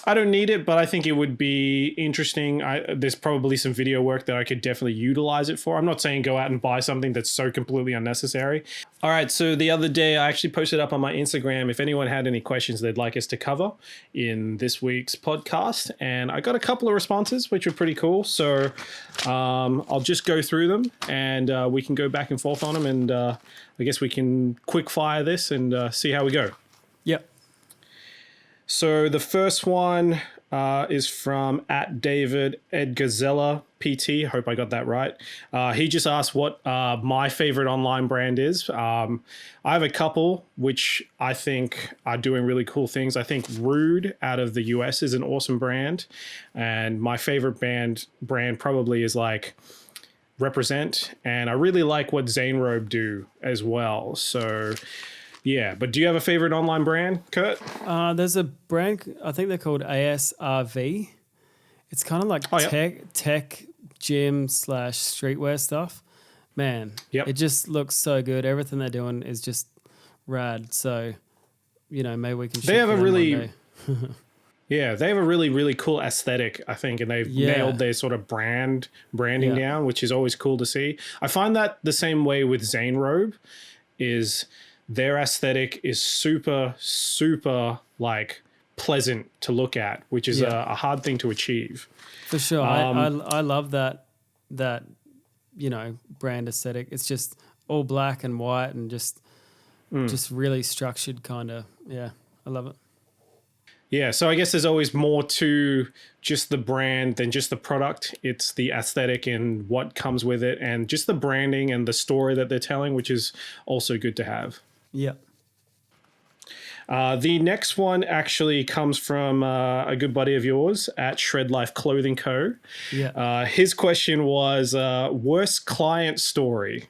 I don't need it, but I think it would be interesting. There's probably some video work that I could definitely utilize it for. I'm not saying go out and buy something that's so completely unnecessary. All right, so the other day I actually posted up on my Instagram if anyone had any questions they'd like us to cover in this week's podcast, and I got a couple of responses, which were pretty cool. So I'll just go through them, and we can go back and forth on them, and I guess we can quick fire this and see how we go. Yep. So the first one is from @David Edgazella PT. Hope I got that right. He just asked what my favorite online brand is. I have a couple which I think are doing really cool things. I think Rude out of the US is an awesome brand, and my favorite brand probably is like Represent, and I really like what Zanerobe do as well. So yeah, but do you have a favorite online brand, Kurt? There's a brand, I think they're called ASRV. It's kind of like tech gym / streetwear stuff. Man, Yep. it just looks so good. Everything they're doing is just rad. So, maybe we can. They have a really one day. Yeah, they have a really, really cool aesthetic, I think, and they've nailed their sort of branding down, which is always cool to see. I find that the same way with Zanerobe is their aesthetic is super, super like pleasant to look at, which is a hard thing to achieve. For sure. I love that brand aesthetic. It's just all black and white and just really structured kind of. Yeah, I love it. Yeah, so I guess there's always more to just the brand than just the product. It's the aesthetic and what comes with it and just the branding and the story that they're telling, which is also good to have. Yeah. The next one actually comes from a good buddy of yours at Shred Life Clothing Co. Yeah. His question was worst client story.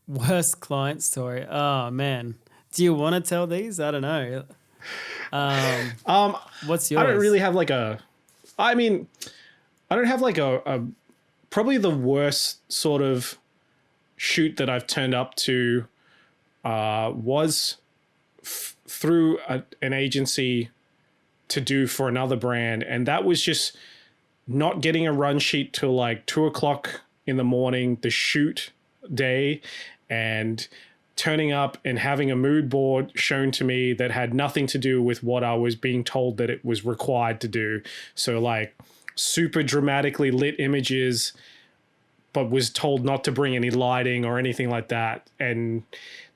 Worst client story. Oh man, do you want to tell these? I don't know. What's yours? I don't really have like a. I mean, I don't have like a probably the worst sort of shoot that I've turned up to was through an agency to do for another brand, and that was just not getting a run sheet till like 2:00 in the morning, the shoot day, and turning up and having a mood board shown to me that had nothing to do with what I was being told that it was required to do. So like super dramatically lit images, but was told not to bring any lighting or anything like that, and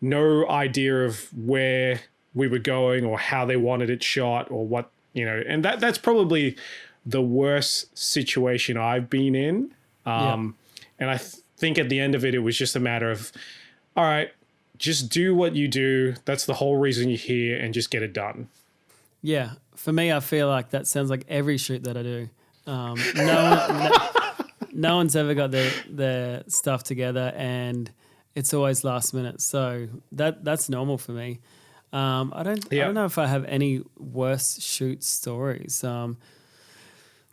no idea of where we were going or how they wanted it shot or what, and that's probably the worst situation I've been in. And I think at the end of it, it was just a matter of, all right, just do what you do. That's the whole reason you're here, and just get it done. Yeah. For me, I feel like that sounds like every shoot that I do. No one's ever got their stuff together, and it's always last minute. So that's normal for me. I don't know if I have any worse shoot stories.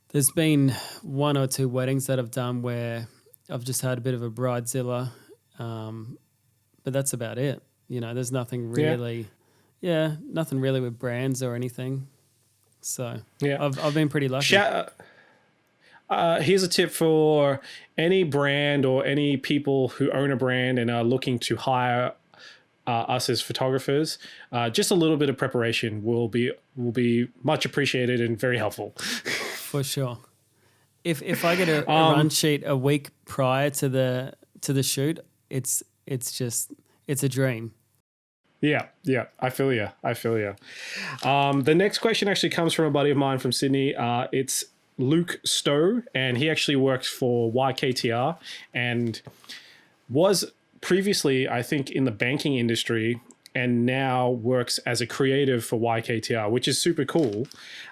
There's been 1 or 2 weddings that I've done where I've just had a bit of a bridezilla, but that's about it. There's nothing really, nothing really with brands or anything. So I've been pretty lucky. Here's a tip for any brand or any people who own a brand and are looking to hire us as photographers. Just a little bit of preparation will be much appreciated and very helpful. For sure. If I get a run sheet a week prior to the shoot, it's a dream. Yeah, I feel you. The next question actually comes from a buddy of mine from Sydney. It's Luke Stowe, and he actually works for YKTR and was previously, I think, in the banking industry, and now works as a creative for YKTR, which is super cool.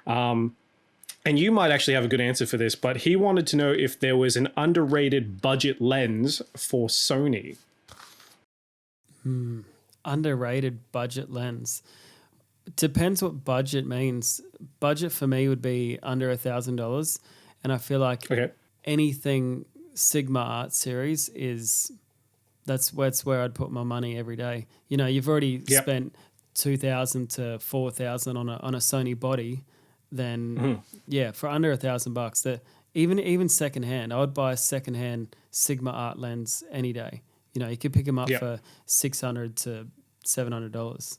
And you might actually have a good answer for this, but he wanted to know if there was an underrated budget lens for Sony. Underrated budget lens. Depends what budget means. Budget for me would be under $1,000, and I feel like anything Sigma Art Series that's where I'd put my money every day. You've already spent 2,000 to 4,000 on a Sony body, then yeah, for under $1,000, that even secondhand, I would buy a secondhand Sigma Art lens any day. You know, you could pick them up for $600 to $700.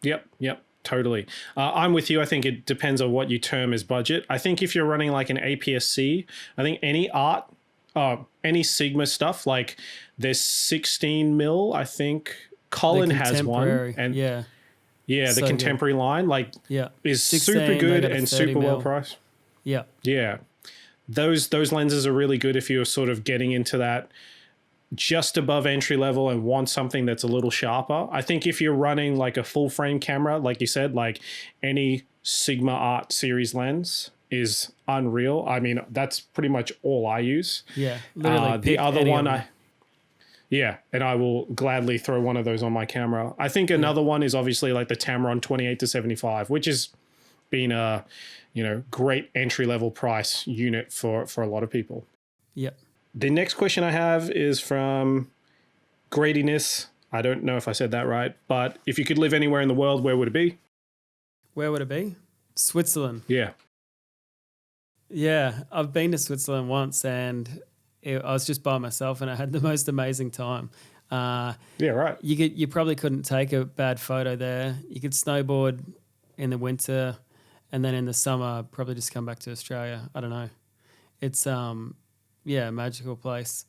Yep, totally. I'm with you. I think it depends on what you term as budget. I think if you're running like an APS-C, I think any art, any Sigma stuff, like there's 16 mil, I think Colin has one. And yeah, the So contemporary line, like is 16, super they good got a and 30 super mil. well priced. Yeah. Yeah. Those lenses are really good if you're sort of getting into that just above entry level and want something that's a little sharper. I think if you're running like a full frame camera, like you said, like any Sigma Art series lens is unreal. I mean, that's pretty much all I use. Yeah. Literally. The other one and I will gladly throw one of those on my camera. I think another one is obviously like the Tamron 28 to 75, which has been a, great entry level price unit for a lot of people. Yep. The next question I have is from Gradiness. I don't know if I said that right, but if you could live anywhere in the world, where would it be? Where would it be? Switzerland. Yeah. Yeah, I've been to Switzerland once, and I was just by myself, and I had the most amazing time. Yeah, right. You probably couldn't take a bad photo there. You could snowboard in the winter, and then in the summer, probably just come back to Australia. I don't know. It's a magical place.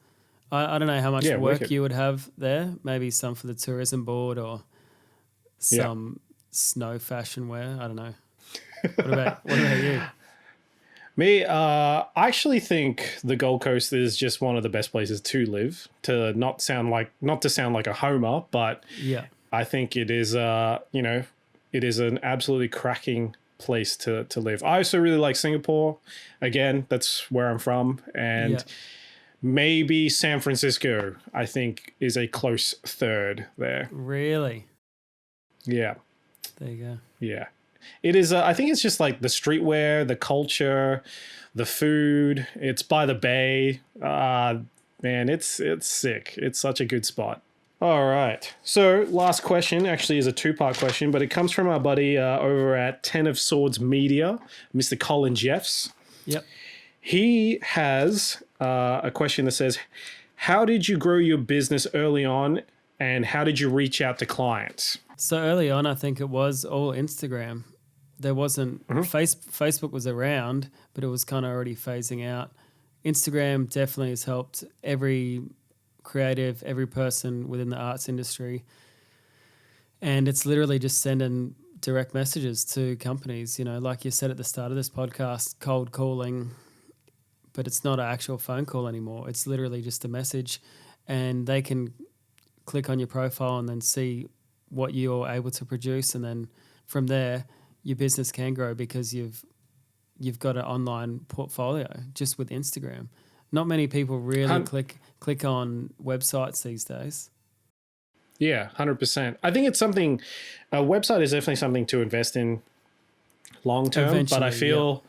I don't know how much work wicked. you would have there. Maybe some for the tourism board or some snow fashion wear. I don't know. What about you? Me, I actually think the Gold Coast is just one of the best places to live. Not to sound like a homer, but I think it is. It is an absolutely cracking place to live. I also really like Singapore. Again, that's where I'm from, and maybe San Francisco, I think, is a close third there. Really? Yeah. There you go. Yeah. It is. I think it's just like the streetwear, the culture, the food. It's by the bay. Man, it's sick. It's such a good spot. All right. So last question actually is a two-part question, but it comes from our buddy over at Ten of Swords Media, Mr. Colin Jeffs. Yep. He has a question that says, how did you grow your business early on, and how did you reach out to clients? So early on, I think it was all Instagram. There wasn't Facebook was around, but it was kind of already phasing out. Instagram definitely has helped every creative, every person within the arts industry. And it's literally just sending direct messages to companies, like you said at the start of this podcast, cold calling, but it's not an actual phone call anymore. It's literally just a message, and they can click on your profile and then see what you're able to produce. And then from there, your business can grow because you've got an online portfolio just with Instagram. Not many people really click on websites these days. Yeah, 100%. I think it's something, a website is definitely something to invest in long term, Eventually, but I feel,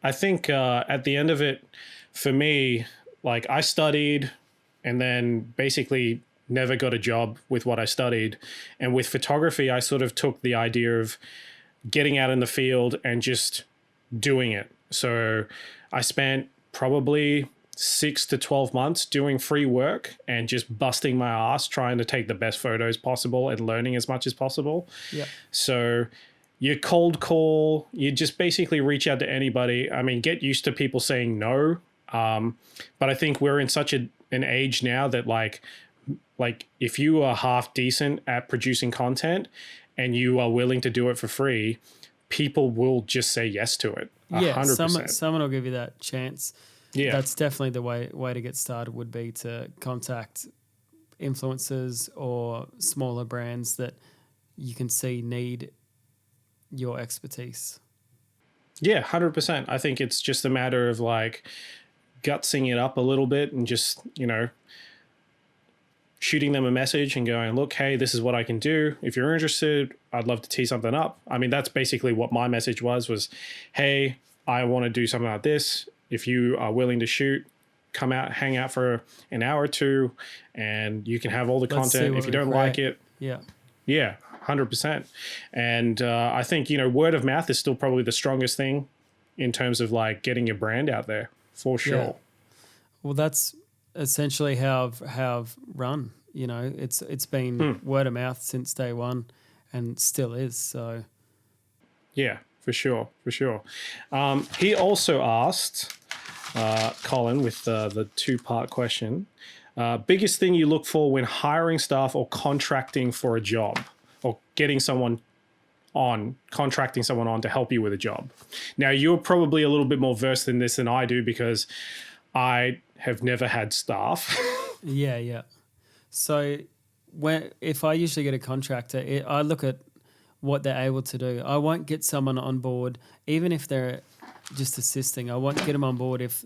I think at the end of it, for me, like I studied and then basically never got a job with what I studied. And with photography, I sort of took the idea of getting out in the field and just doing it. So I spent probably 6 to 12 months doing free work and just busting my ass trying to take the best photos possible and learning as much as possible. Yeah. So you cold call, you just basically reach out to anybody. I mean, get used to people saying no. But I think we're in such an age now that like if you are half decent at producing content and you are willing to do it for free, people will just say yes to it. 100%. Someone will give you that chance. Yeah. That's definitely the way to get started would be to contact influencers or smaller brands that you can see need your expertise. Yeah, 100%. I think it's just a matter of like gutsing it up a little bit and just, shooting them a message and going, look, hey, this is what I can do. If you're interested, I'd love to tee something up. I mean, that's basically what my message was, hey, I want to do something like this. If you are willing to shoot, come out, hang out for an hour or two, and you can have all the content. If you don't like it, yeah, 100%. And I think, word of mouth is still probably the strongest thing in terms of like getting your brand out there, for sure. Yeah. Well, that's essentially how I've run. It's been word of mouth since day one, and still is. So, yeah, for sure. He also asked Colin with the two-part question: biggest thing you look for when hiring staff or contracting for a job, or contracting someone on to help you with a job. Now, you're probably a little bit more versed in this than I do because I have never had staff. Yeah. So if I usually get a contractor, I look at what they're able to do. I won't get someone on board, even if they're just assisting. I won't get them on board if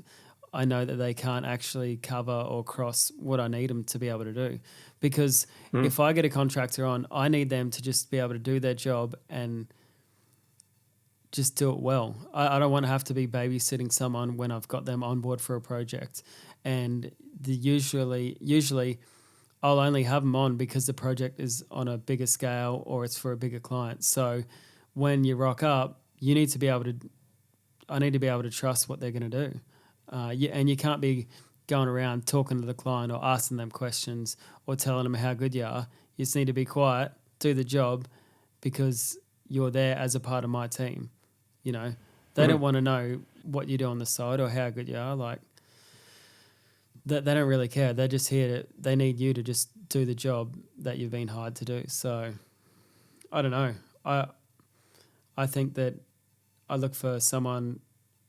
I know that they can't actually cover or cross what I need them to be able to do. Because if I get a contractor on, I need them to just be able to do their job and just do it well. I don't want to have to be babysitting someone when I've got them on board for a project. And usually I'll only have them on because the project is on a bigger scale or it's for a bigger client. So when you rock up, I need to be able to trust what they're going to do. And you can't be going around talking to the client or asking them questions or telling them how good you are. You just need to be quiet, do the job, because you're there as a part of my team. They don't want to know what you do on the side or how good you are. Like, they don't really care. They're just they need you to just do the job that you've been hired to do. So I don't know. I think that I look for someone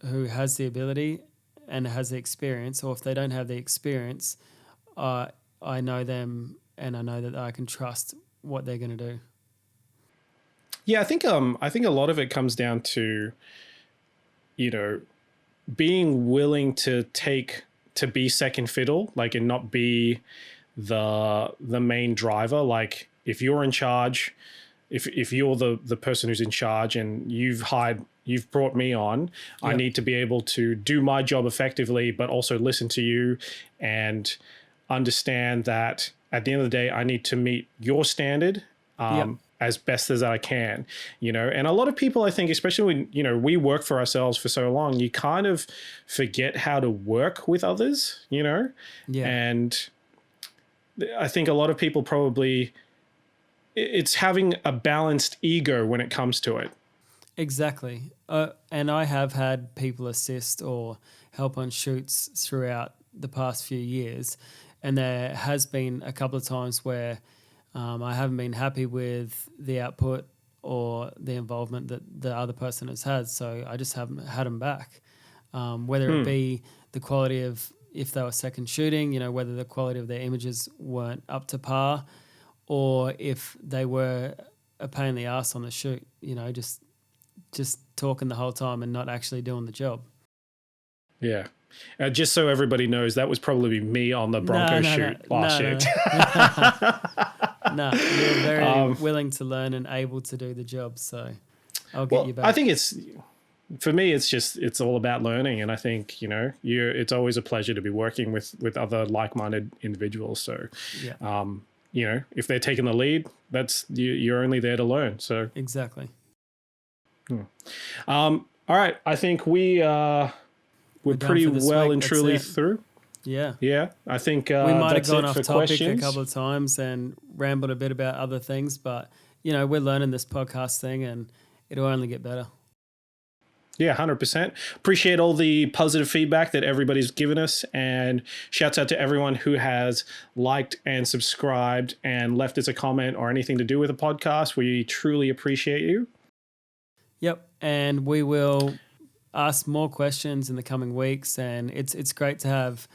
who has the ability and has the experience, or if they don't have the experience, I know them and I know that I can trust what they're going to do. Yeah, I think a lot of it comes down to, being willing to be second fiddle, like, and not be the main driver. Like, if you're in charge, if you're the person who's in charge and you've brought me on, yep. I need to be able to do my job effectively, but also listen to you and understand that at the end of the day, I need to meet your standard as best as I can, And a lot of people, I think, especially when, we work for ourselves for so long, you kind of forget how to work with others, Yeah. And I think a lot of people probably, it's having a balanced ego when it comes to it. Exactly. And I have had people assist or help on shoots throughout the past few years. And there has been a couple of times where I haven't been happy with the output or the involvement that the other person has had. So I just haven't had them back. Whether it be the quality of, if they were second shooting, whether the quality of their images weren't up to par, or if they were a pain in the ass on the shoot, just talking the whole time and not actually doing the job. Yeah. Just so everybody knows, that was probably me on the Bronco shoot last year. No, you're very willing to learn and able to do the job, so I'll get you back. I think for me, it's all about learning, and I think, it's always a pleasure to be working with other like-minded individuals. So, if they're taking the lead, you're only there to learn. So exactly. All right, I think we're pretty well and truly through. Yeah. I think we might have gone off topic questions a couple of times and rambled a bit about other things, but we're learning this podcast thing, and it'll only get better. Yeah, 100%. Appreciate all the positive feedback that everybody's given us, and shouts out to everyone who has liked and subscribed and left us a comment or anything to do with the podcast. We truly appreciate you. Yep, and we will ask more questions in the coming weeks, and it's great to have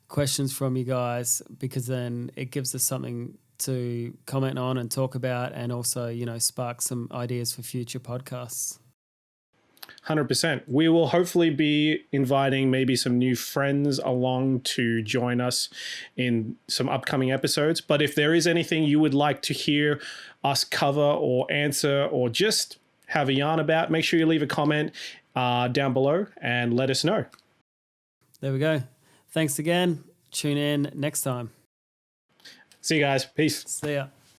questions from you guys, because then it gives us something to comment on and talk about, and also, spark some ideas for future podcasts. 100%. We will hopefully be inviting maybe some new friends along to join us in some upcoming episodes. But if there is anything you would like to hear us cover or answer or just have a yarn about, make sure you leave a comment down below and let us know. There we go. Thanks again. Tune in next time. See you guys. Peace. See ya.